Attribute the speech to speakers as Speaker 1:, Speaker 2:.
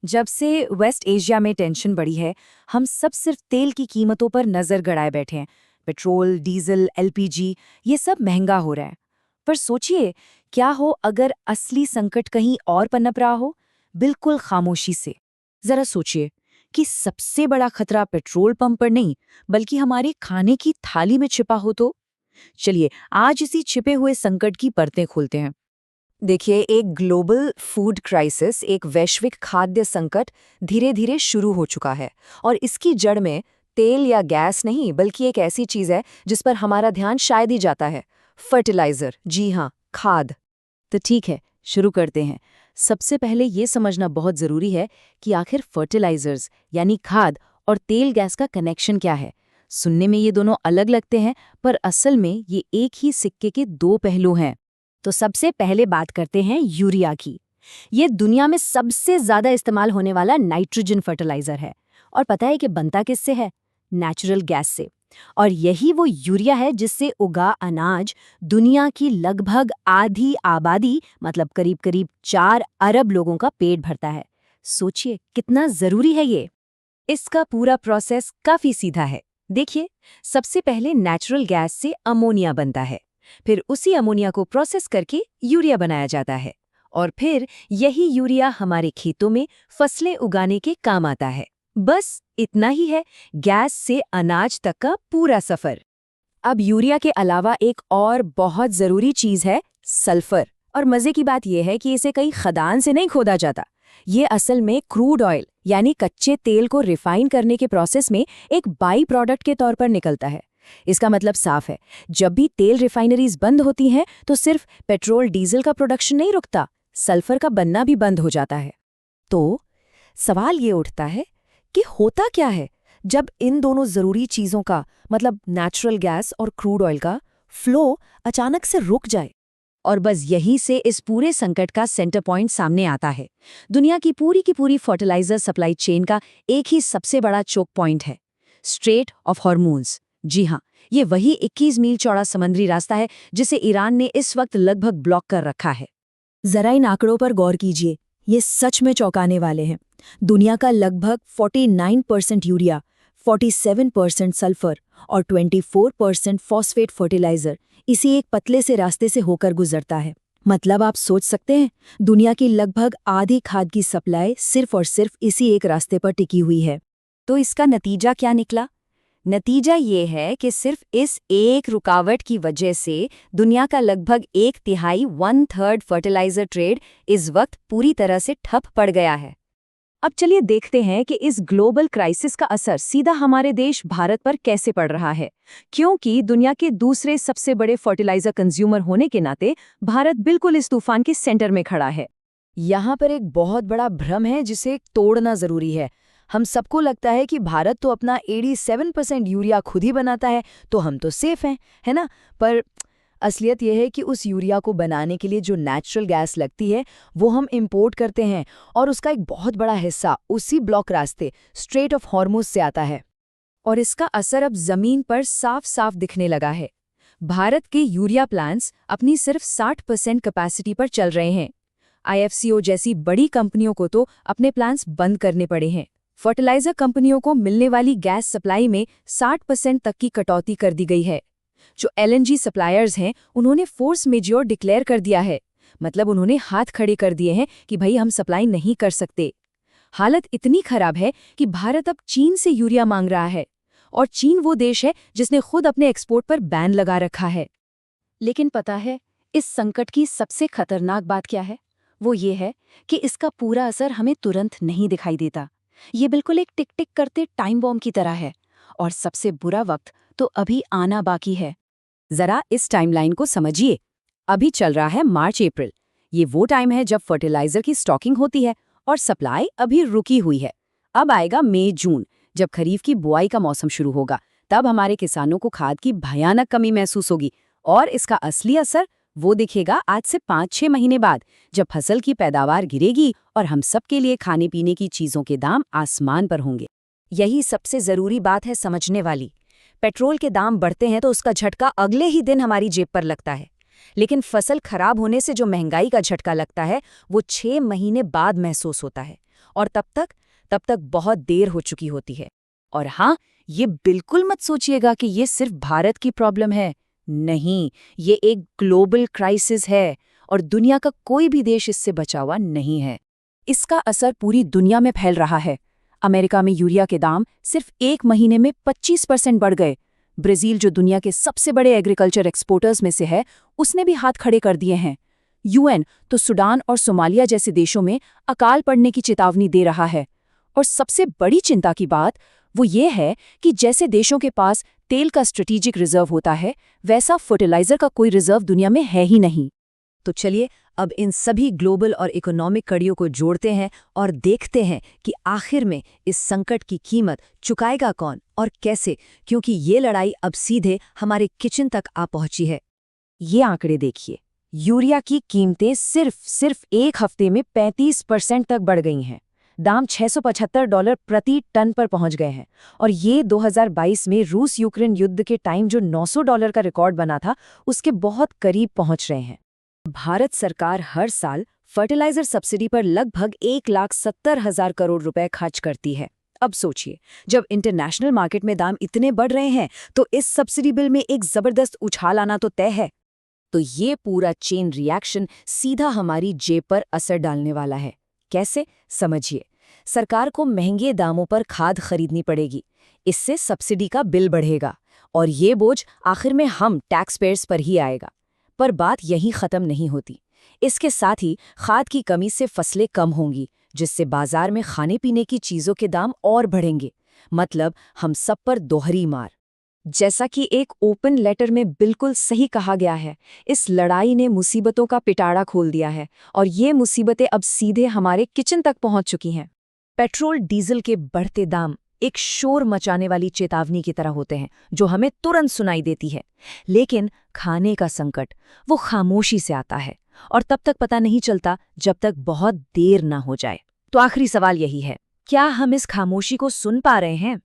Speaker 1: जब से waste Asia में टेंशन बढ़ी है, हम सब सिर्फ तेल की कीमतों पर नजर गड़ाए बैठे हैं। पेट्रोल, डीजल, एलपीजी, ये सब महंगा हो रहा है। पर सोचिए, क्या हो अगर असली संकट कहीं और पनप रहा हो, बिल्कुल खामोशी से। जरा सोचिए कि सबसे बड़ा खतरा पेट्रोल पंप पर नहीं, बल्कि हमारे खाने की थाली में छिपा हो तो। चलिए, आज इसी छिपे हुए संकट की परतें खोलते हैं। देखिए, एक ग्लोबल फूड क्राइसिस, एक वैश्विक खाद्य संकट धीरे धीरे शुरू हो चुका है। और इसकी जड़ में तेल या गैस नहीं, बल्कि एक ऐसी चीज है जिस पर हमारा ध्यान शायद ही जाता है। फर्टिलाइजर, जी हाँ, खाद। तो ठीक है, शुरू करते हैं। सबसे पहले ये समझना बहुत जरूरी है कि आखिर फर्टिलाइजर्स यानी खाद और तेल गैस का कनेक्शन क्या है। सुनने में ये दोनों अलग लगते हैं, पर असल में ये एक ही सिक्के के दो पहलू हैं। तो सबसे पहले बात करते हैं यूरिया की। ये दुनिया में सबसे ज्यादा इस्तेमाल होने वाला नाइट्रोजन फर्टिलाइजर है। और पता है कि बनता किससे है? नेचुरल गैस से। और यही वो यूरिया है जिससे उगा अनाज दुनिया की लगभग आधी आबादी, मतलब करीब करीब 4 अरब लोगों का पेट भरता है। सोचिए कितना जरूरी है ये। इसका पूरा प्रोसेस काफी सीधा है। देखिए, सबसे पहले नेचुरल गैस से अमोनिया बनता है। फिर उसी अमोनिया को प्रोसेस करके यूरिया बनाया जाता है। और फिर यही यूरिया हमारे खेतों में फसलें उगाने के काम आता है। बस इतना ही है, गैस से अनाज तक का पूरा सफर। अब यूरिया के अलावा एक और बहुत जरूरी चीज है, सल्फर। और मजे की बात यह है कि इसे कहीं खदान से नहीं खोदा जाता। ये असल में क्रूड ऑयल यानी कच्चे तेल को रिफाइन करने के प्रोसेस में एक बाई प्रोडक्ट के तौर पर निकलता है। इसका मतलब साफ है, जब भी तेल रिफाइनरीज बंद होती हैं तो सिर्फ पेट्रोल डीजल का प्रोडक्शन नहीं रुकता, सल्फर का बनना भी बंद हो जाता है। तो सवाल ये उठता है कि होता क्या है जब इन दोनों जरूरी चीजों का, मतलब नेचुरल गैस और क्रूड ऑयल का फ्लो अचानक से रुक जाए। और बस यहीं से इस पूरे संकट का सेंटर पॉइंट सामने आता है। दुनिया की पूरी फर्टिलाइजर सप्लाई चेन का एक ही सबसे बड़ा चोक पॉइंट है, स्ट्रेट ऑफ हॉर्मूज। जी हाँ, ये वही 21 मील चौड़ा समुद्री रास्ता है जिसे ईरान ने इस वक्त लगभग ब्लॉक कर रखा है। जरा इन आंकड़ों पर गौर कीजिए, ये सच में चौंकाने वाले हैं। दुनिया का लगभग 49% यूरिया, 47% सल्फर और 24% फॉस्फेट फर्टिलाइजर इसी एक पतले से रास्ते से होकर गुजरता है। मतलब आप सोच सकते हैं, दुनिया की लगभग आधी खाद की सप्लाई सिर्फ और सिर्फ इसी एक रास्ते पर टिकी हुई है। तो इसका नतीजा क्या निकला? नतीजा ये है कि सिर्फ इस एक रुकावट की वजह से दुनिया का लगभग 1/3 1/3 फर्टिलाइजर ट्रेड इस वक्त पूरी तरह से ठप पड़ गया है। अब चलिए देखते हैं कि इस ग्लोबल क्राइसिस का असर सीधा हमारे देश भारत पर कैसे पड़ रहा है। क्योंकि दुनिया के दूसरे सबसे बड़े फर्टिलाइजर कंज्यूमर होने के नाते भारत बिल्कुल इस तूफान के सेंटर में खड़ा है। यहाँ पर एक बहुत बड़ा भ्रम है जिसे तोड़ना जरूरी है। हम सबको लगता है कि भारत तो अपना 87% यूरिया खुद ही बनाता है, तो हम तो सेफ हैं, है ना? पर असलियत यह है कि उस यूरिया को बनाने के लिए जो नेचुरल गैस लगती है वो हम इंपोर्ट करते हैं, और उसका एक बहुत बड़ा हिस्सा उसी ब्लॉक रास्ते स्ट्रेट ऑफ हॉर्मुज से आता है। और इसका असर अब जमीन पर साफ साफ दिखने लगा है। भारत के यूरिया प्लांट्स अपनी सिर्फ 60% कैपेसिटी पर चल रहे हैं। आईएफसीओ जैसी बड़ी कंपनियों को तो अपने प्लांट्स बंद करने पड़े हैं। फर्टिलाइजर कंपनियों को मिलने वाली गैस सप्लाई में 60% तक की कटौती कर दी गई है। जो एलएनजी सप्लायर्स हैं, उन्होंने फोर्स मेजोर डिक्लेयर कर दिया है। मतलब उन्होंने हाथ खड़े कर दिए हैं कि भाई हम सप्लाई नहीं कर सकते। हालत इतनी खराब है कि भारत अब चीन से यूरिया मांग रहा है, और चीन वो देश है जिसने खुद अपने एक्सपोर्ट पर बैन लगा रखा है। लेकिन पता है, इस संकट की सबसे खतरनाक बात क्या है? वो ये है कि इसका पूरा असर हमें तुरंत नहीं दिखाई देता। ये बिल्कुल एक टिक टिक करते टाइम बॉम्ब की तरह है, और सबसे बुरा वक्त तो अभी आना बाकी है। जरा इस टाइमलाइन को समझिए। अभी चल रहा है मार्च अप्रैल। ये वो टाइम है जब फर्टिलाइजर की स्टॉकिंग होती है और सप्लाई अभी रुकी हुई है। अब आएगा मई जून, जब खरीफ की बुआई का मौसम शुरू होगा। तब हमारे किसानों को खाद की भयानक कमी महसूस होगी, और इसका असली असर वो दिखेगा आज से 5-6 महीने बाद, जब फसल की पैदावार गिरेगी और हम सबके लिए खाने पीने की चीजों के दाम आसमान पर होंगे। यही सबसे जरूरी बात है समझने वाली। पेट्रोल के दाम बढ़ते हैं तो उसका झटका अगले ही दिन हमारी जेब पर लगता है, लेकिन फसल खराब होने से जो महंगाई का झटका लगता है वो 6 महीने बाद महसूस होता है। और तब तक बहुत देर हो चुकी होती है। और हाँ, ये बिल्कुल मत सोचिएगा कि ये सिर्फ भारत की प्रॉब्लम है। नहीं, ये एक ग्लोबल क्राइसिस है और दुनिया का कोई भी देश इससे बचा हुआ नहीं है। इसका असर पूरी दुनिया में फैल रहा है। अमेरिका में यूरिया के दाम सिर्फ 1 महीने में 25% बढ़ गए। ब्राजील, जो दुनिया के सबसे बड़े एग्रीकल्चर एक्सपोर्टर्स में से है, उसने भी हाथ खड़े कर दिए हैं। यूएन तो सूडान और सोमालिया जैसे देशों में अकाल पड़ने की चेतावनी दे रहा है। और सबसे बड़ी चिंता की बात वो ये है कि जैसे देशों के पास तेल का स्ट्रेटेजिक रिजर्व होता है, वैसा फर्टिलाइजर का कोई रिजर्व दुनिया में है ही नहीं। तो चलिए अब इन सभी ग्लोबल और इकोनॉमिक कड़ियों को जोड़ते हैं और देखते हैं कि आखिर में इस संकट की कीमत चुकाएगा कौन और कैसे, क्योंकि ये लड़ाई अब सीधे हमारे किचन तक आ पहुंची है। ये आंकड़े देखिए, यूरिया की कीमतें सिर्फ एक हफ्ते में 35% तक बढ़ गई हैं। दाम $675 प्रति टन पर पहुंच गए हैं। और ये 2022 में रूस यूक्रेन युद्ध के टाइम जो $900 का रिकॉर्ड बना था, उसके बहुत करीब पहुंच रहे हैं। भारत सरकार हर साल फर्टिलाइजर सब्सिडी पर लगभग 1,70,000 करोड़ रुपए खर्च करती है। अब सोचिए, जब इंटरनेशनल मार्केट में दाम इतने बढ़ रहे हैं, तो इस सब्सिडी बिल में एक जबरदस्त उछाल आना तो तय है। तो ये पूरा चेन रिएक्शन सीधा हमारी जेब पर असर डालने वाला है। कैसे, समझिए। सरकार को महंगे दामों पर खाद खरीदनी पड़ेगी, इससे सब्सिडी का बिल बढ़ेगा और ये बोझ आखिर में हम टैक्स पेयर्स पर ही आएगा। पर बात यहीं खत्म नहीं होती। इसके साथ ही खाद की कमी से फसलें कम होंगी, जिससे बाजार में खाने पीने की चीजों के दाम और बढ़ेंगे। मतलब हम सब पर दोहरी मार। जैसा कि एक ओपन लेटर में बिल्कुल सही कहा गया है, इस लड़ाई ने मुसीबतों का पिटारा खोल दिया है और ये मुसीबतें अब सीधे हमारे किचन तक पहुंच चुकी हैं। पेट्रोल डीजल के बढ़ते दाम एक शोर मचाने वाली चेतावनी की तरह होते हैं, जो हमें तुरंत सुनाई देती है। लेकिन खाने का संकट वो खामोशी से आता है और तब तक पता नहीं चलता जब तक बहुत देर ना हो जाए। तो आखिरी सवाल यही है, क्या हम इस खामोशी को सुन पा रहे हैं?